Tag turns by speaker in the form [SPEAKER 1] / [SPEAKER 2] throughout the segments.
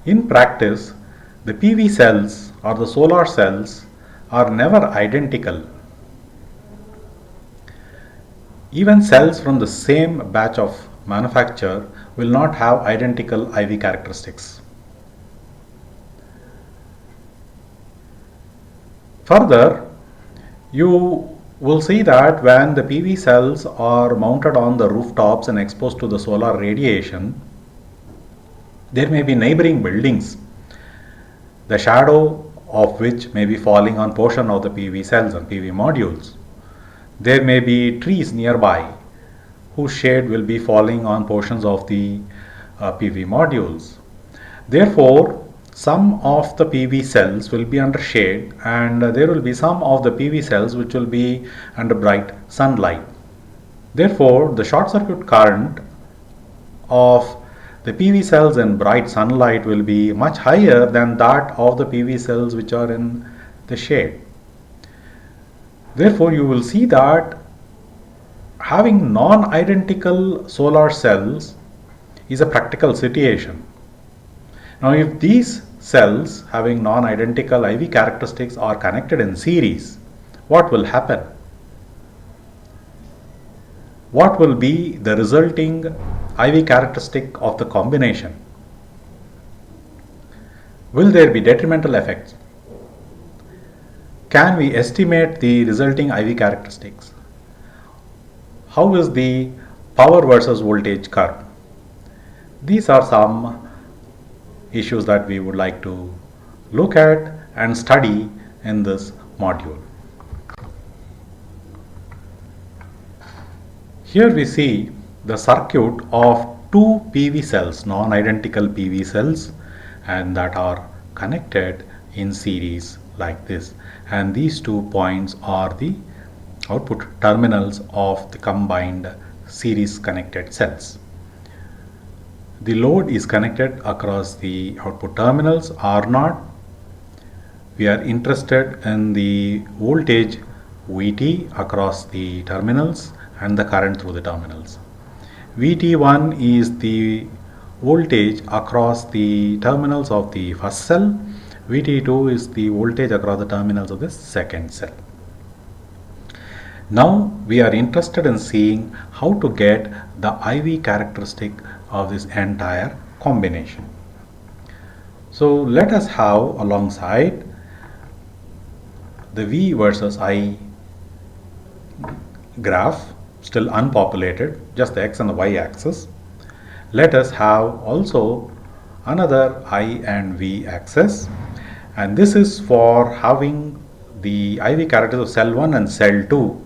[SPEAKER 1] In practice, the PV cells or the solar cells are never identical. Even cells from the same batch of manufacture will not have identical IV characteristics. Further, you will see that when the PV cells are mounted on the rooftops and exposed to the solar radiation, there may be neighboring buildings, the shadow of which may be falling on portion of the PV cells and PV modules. There may be trees nearby whose shade will be falling on portions of the PV modules. Therefore, some of the PV cells will be under shade, and there will be some of the PV cells which will be under bright sunlight. Therefore, the short circuit current of the PV cells in bright sunlight will be much higher than that of the PV cells which are in the shade. Therefore, you will see that having non-identical solar cells is a practical situation. Now, if these cells having non-identical IV characteristics are connected in series, what will happen? What will be the resulting IV characteristic of the combination? Will there be detrimental effects? Can we estimate the resulting IV characteristics? How is the power versus voltage curve? These are some issues that we would like to look at and study in this module. Here we see the circuit of two PV cells, non-identical PV cells, and that are connected in series like this, and these 2 points are the output terminals of the combined series connected cells. The load is connected across the output terminals R0. We are interested in the voltage Vt across the terminals and the current through the terminals. Vt1 is the voltage across the terminals of the first cell. Vt2 is the voltage across the terminals of the second cell. Now we are interested in seeing how to get the IV characteristic of this entire combination. So let us have alongside the V versus I graph, still unpopulated, just the X and the Y axis. Let us have also another I and V axis, and this is for having the IV characteristics of cell 1 and cell 2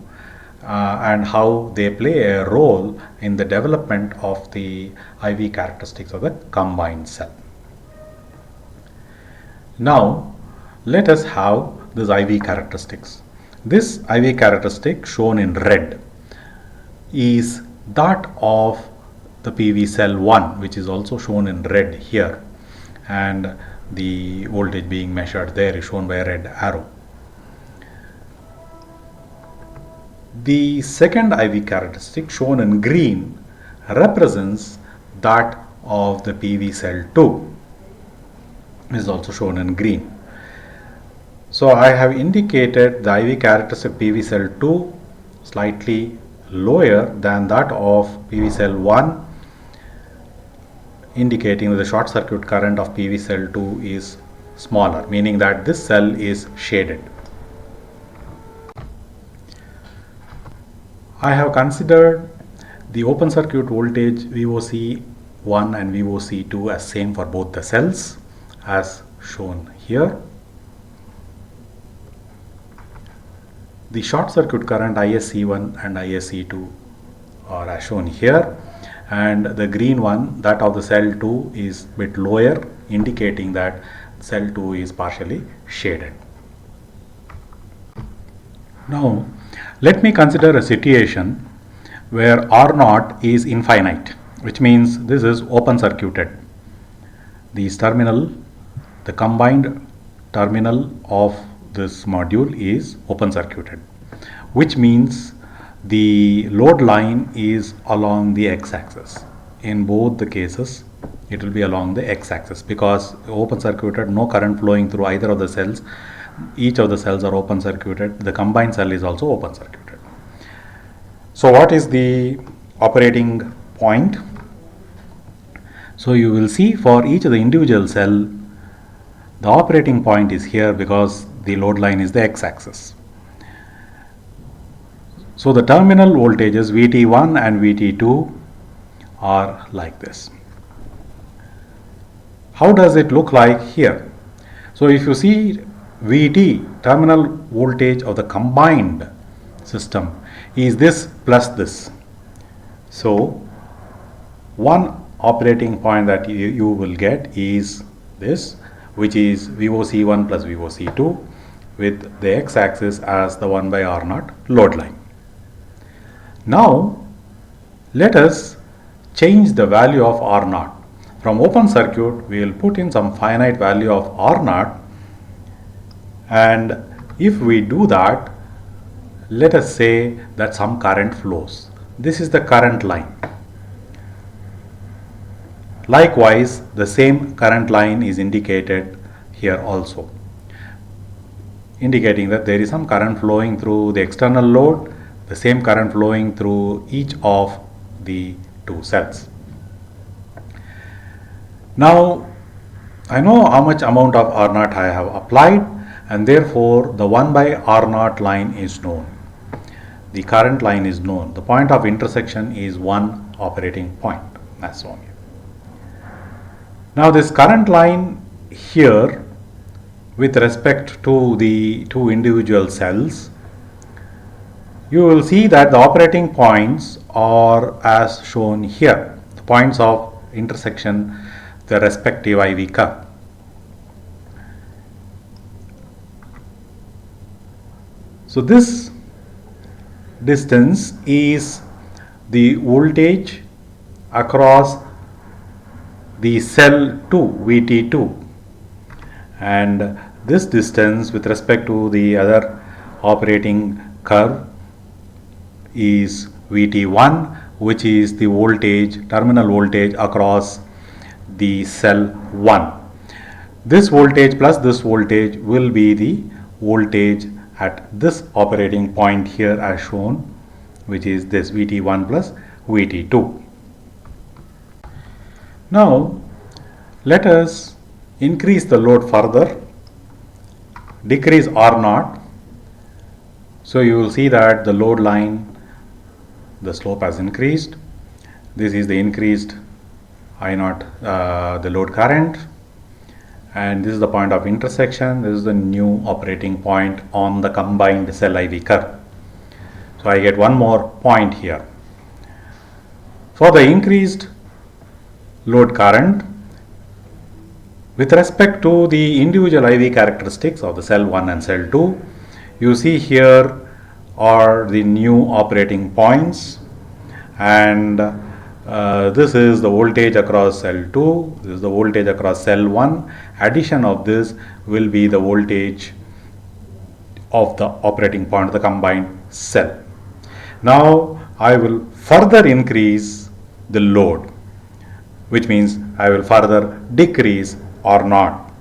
[SPEAKER 1] and how they play a role in the development of the IV characteristics of the combined cell. Now let us have this IV characteristics. This IV characteristic shown in red is that of the PV cell 1, which is also shown in red here, and the voltage being measured there is shown by a red arrow. The second IV characteristic shown in green represents that of the PV cell 2, is also shown in green. So I have indicated the IV characteristic PV cell 2 slightly lower than that of PV cell 1, indicating that the short circuit current of PV cell 2 is smaller, meaning that this cell is shaded. I have considered the open circuit voltage VOC1 and VOC2 as same for both the cells as shown here. The short circuit current ISC1 and ISC2 are as shown here, and the green one, that of the cell 2, is bit lower, indicating that cell 2 is partially shaded. Now let me consider a situation where R0 is infinite, which means this is open circuited. This terminal, the combined terminal of this module is open circuited, which means the load line is along the x-axis. In both the cases, it will be along the x-axis, because open circuited, no current flowing through either of the cells. Each of the cells are open circuited. The combined cell is also open circuited. So what is the operating point? So you will see for each of the individual cell, the operating point is here because the load line is the x-axis. So the terminal voltages VT1 and VT2 are like this. How does it look like here? So if you see VT, terminal voltage of the combined system, is this plus this. So one operating point that you will get is this, which is VOC1 plus VOC2 with the x-axis as the 1 by R naught load line. Now let us change the value of R naught. From open circuit, we will put in some finite value of R naught, and if we do that, let us say that some current flows. This is the current line. Likewise, the same current line is indicated here also, indicating that there is some current flowing through the external load, the same current flowing through each of the two cells. Now I know how much amount of R naught I have applied, and therefore the 1 by R naught line is known. The current line is known. The point of intersection is one operating point, as shown here. Now this current line here with respect to the two individual cells, you will see that the operating points are as shown here, the points of intersection, the respective IV curve. So this distance is the voltage across the cell 2, VT2, and this distance with respect to the other operating curve is VT1, which is the voltage, terminal voltage across the cell 1. This voltage plus this voltage will be the voltage at this operating point here as shown, which is this VT1 plus VT2. Now let us increase the load further, decrease R naught. So you will see that the load line, the slope has increased. This is the increased I naught, the load current, and this is the point of intersection. This is the new operating point on the combined cell IV curve. So I get one more point here. For the increased load current, with respect to the individual IV characteristics of the cell 1 and cell 2, you see here are the new operating points, and this is the voltage across cell 2, this is the voltage across cell 1. Addition of this will be the voltage of the operating point of the combined cell. Now I will further increase the load, which means I will further decrease R naught.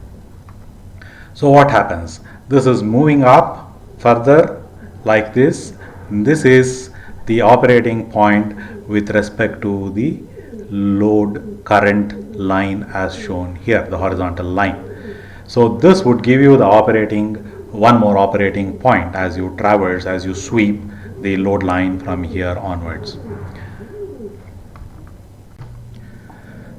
[SPEAKER 1] So what happens? This is moving up further like this. This is the operating point with respect to the load current line as shown here, the horizontal line. So this would give you the operating, one more operating point as you traverse, as you sweep the load line from here onwards.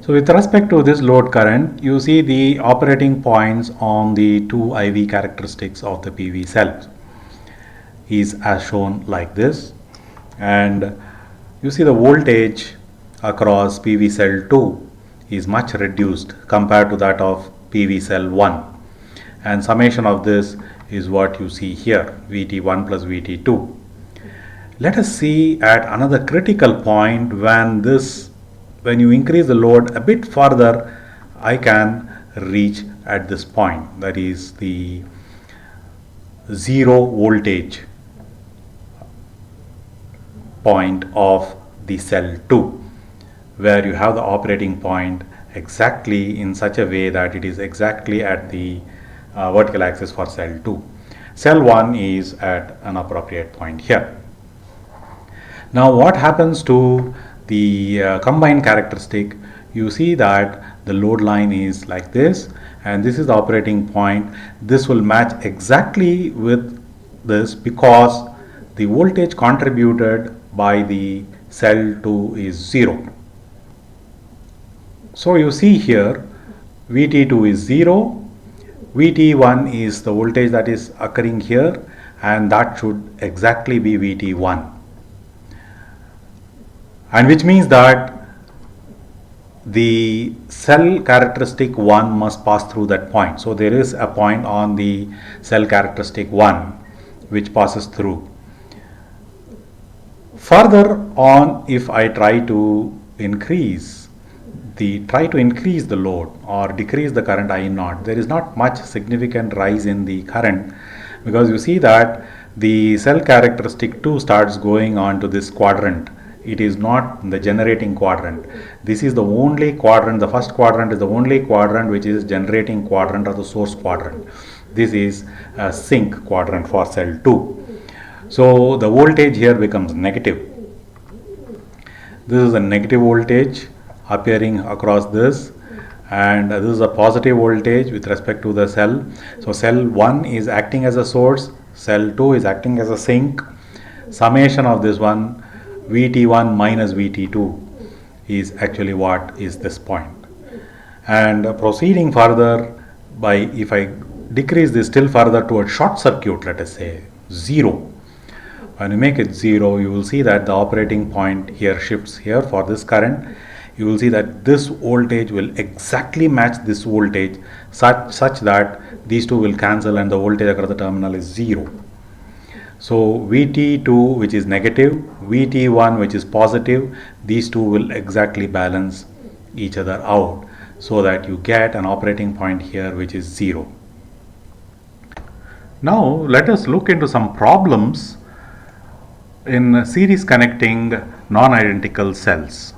[SPEAKER 1] So with respect to this load current, you see the operating points on the two IV characteristics of the PV cells is as shown like this, and you see the voltage across PV cell 2 is much reduced compared to that of PV cell 1, and summation of this is what you see here, VT1 plus VT2. Let us see at another critical point when you increase the load a bit further, I can reach at this point, that is the zero voltage point of the cell 2, where you have the operating point exactly in such a way that it is exactly at the vertical axis for cell 2. Cell 1 is at an appropriate point here. Now what happens to the combined characteristic? You see that the load line is like this, and this is the operating point. This will match exactly with this because the voltage contributed by the cell 2 is 0. So you see here VT2 is 0, VT1 is the voltage that is occurring here, and that should exactly be VT1, and which means that the cell characteristic 1 must pass through that point. So there is a point on the cell characteristic 1 which passes through. Further on, if I try to increase the load or decrease the current I naught, there is not much significant rise in the current, because you see that the cell characteristic 2 starts going on to this quadrant. It is not the generating quadrant. This is the only quadrant, the first quadrant is the only quadrant which is generating quadrant or the source quadrant. This is a sink quadrant for cell 2. So the voltage here becomes negative. This is a negative voltage appearing across this, and this is a positive voltage with respect to the cell. So cell 1 is acting as a source, cell 2 is acting as a sink. Summation of this one, VT1 minus VT2, is actually what is this point. And proceeding further, by if I decrease this still further to a short circuit, let us say 0. When you make it 0, you will see that the operating point here shifts here for this current. You will see that this voltage will exactly match this voltage such that these two will cancel and the voltage across the terminal is 0. So VT2 which is negative, VT1 which is positive, these two will exactly balance each other out so that you get an operating point here which is 0. Now let us look into some problems in series connecting non-identical cells.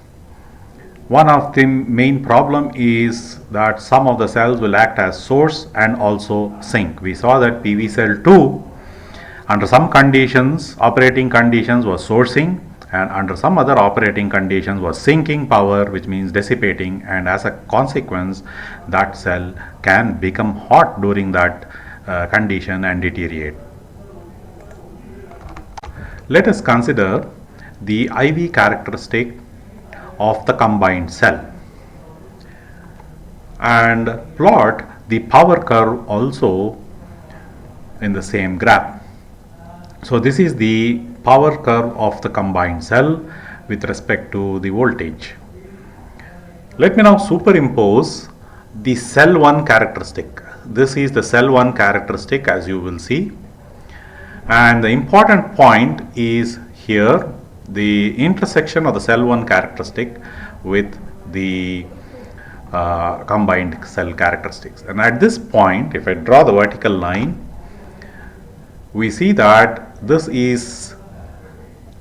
[SPEAKER 1] One of the main problem is that some of the cells will act as source and also sink. We saw that PV cell 2 under some conditions, operating conditions, was sourcing, and under some other operating conditions was sinking power, which means dissipating, and as a consequence that cell can become hot during that condition and deteriorate. Let us consider the IV characteristic of the combined cell and plot the power curve also in the same graph. So this is the power curve of the combined cell with respect to the voltage. Let me now superimpose the cell 1 characteristic. This is the cell 1 characteristic, as you will see, and the important point is here the intersection of the cell 1 characteristic with the combined cell characteristics. And at this point, if I draw the vertical line, we see that this is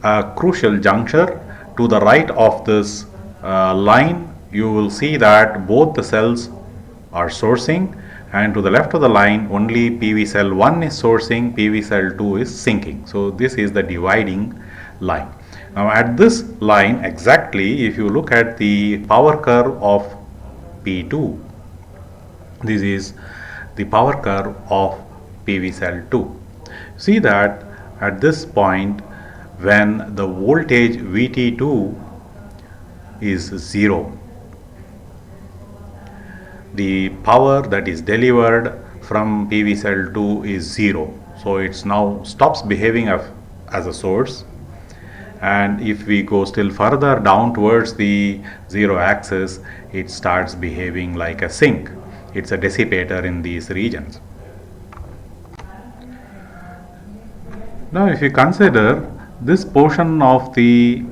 [SPEAKER 1] a crucial juncture. To the right of this line, you will see that both the cells are sourcing, and to the left of the line only PV cell 1 is sourcing, PV cell 2 is sinking. So this is the dividing line. Now at this line exactly, if you look at the power curve of P2, this is the power curve of PV cell 2. See that at this point, when the voltage VT2 is 0, the power that is delivered from PV cell 2 is 0. So it's now stops behaving as a source, and if we go still further down towards the 0 axis, it starts behaving like a sink. It's a dissipator in these regions. Now if you consider this portion of the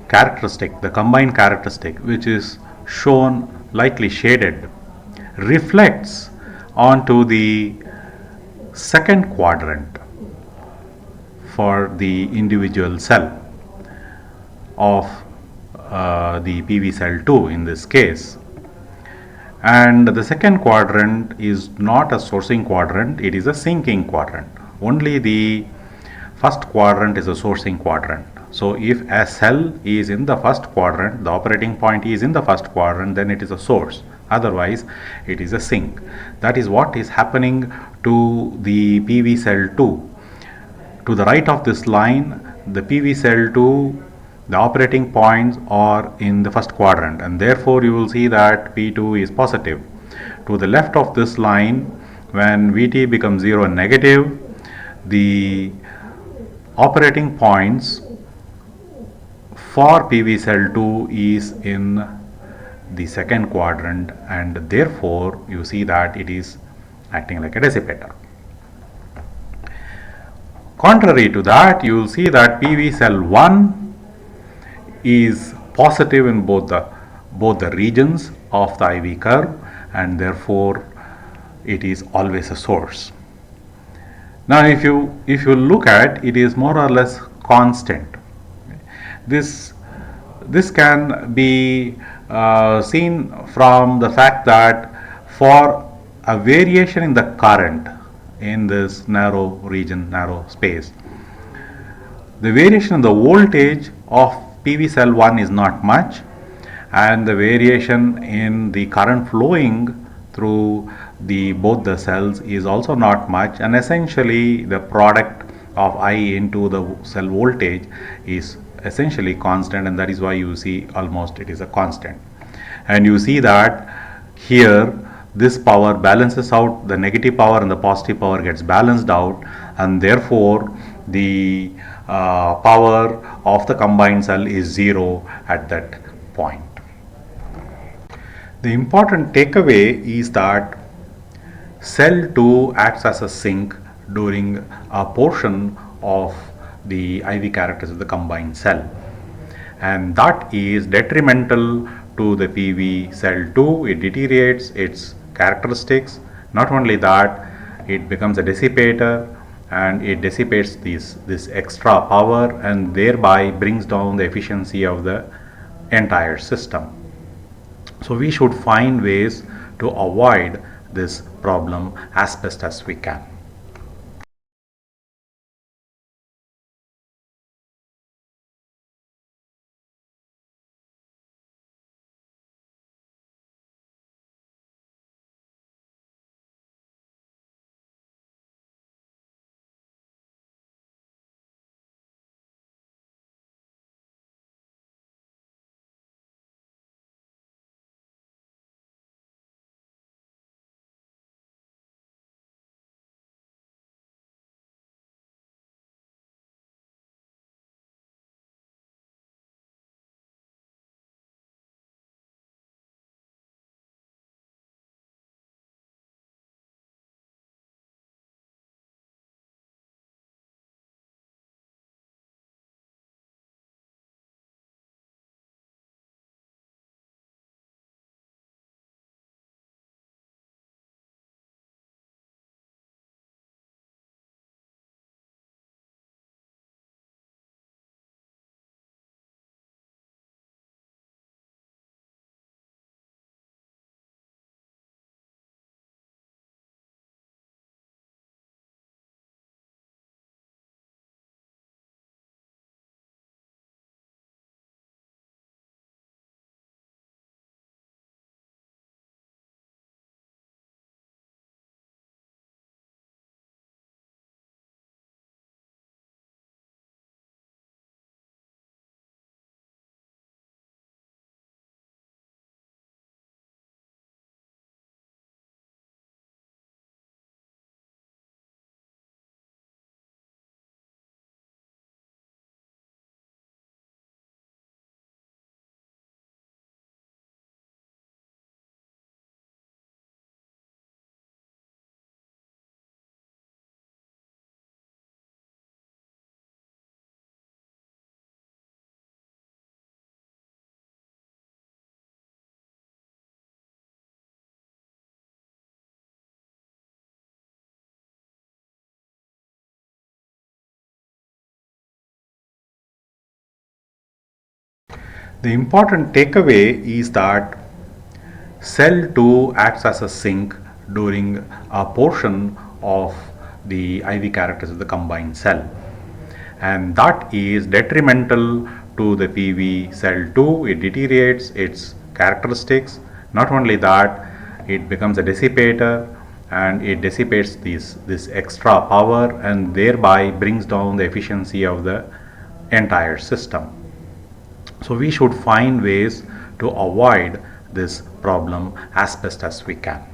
[SPEAKER 1] characteristic, the combined characteristic, which is shown lightly shaded, reflects onto the second quadrant for the individual cell of the PV cell 2 in this case. And the second quadrant is not a sourcing quadrant, it is a sinking quadrant. Only the first quadrant is a sourcing quadrant. So if a cell is in the first quadrant, the operating point is in the first quadrant, then it is a source. Otherwise, it is a sink. That is what is happening to the PV cell 2. To the right of this line, the PV cell 2, the operating points are in the first quadrant, and therefore you will see that P2 is positive. To the left of this line, when Vt becomes 0 and negative, the operating points for PV cell 2 is in the second quadrant, and therefore you see that it is acting like a dissipator. Contrary to that, you will see that PV cell 1 is positive in both the regions of the IV curve, and therefore it is always a source. Now if you look at it, is more or less constant. This can be seen from the fact that for a variation in the current in this narrow region, narrow space, the variation in the voltage of PV cell 1 is not much, and the variation in the current flowing through both the cells is also not much, and essentially the product of I into the cell voltage is essentially constant, and that is why you see almost it is a constant. And you see that here this power balances out, the negative power and the positive power gets balanced out, and therefore the power of the combined cell is 0 at that point. The important takeaway is that cell 2 acts as a sink during a portion of the IV characters of the combined cell, and that is detrimental to the PV cell 2. It deteriorates its characteristics. Not only that, it becomes a dissipator, and it dissipates this extra power and thereby brings down the efficiency of the entire system. So we should find ways to avoid this problem as best as we can. The important takeaway is that cell 2 acts as a sink during a portion of the IV characters of the combined cell, and that is detrimental to the PV cell 2. It deteriorates its characteristics. Not only that, it becomes a dissipator and it dissipates this extra power and thereby brings down the efficiency of the entire system. So we should find ways to avoid this problem as best as we can.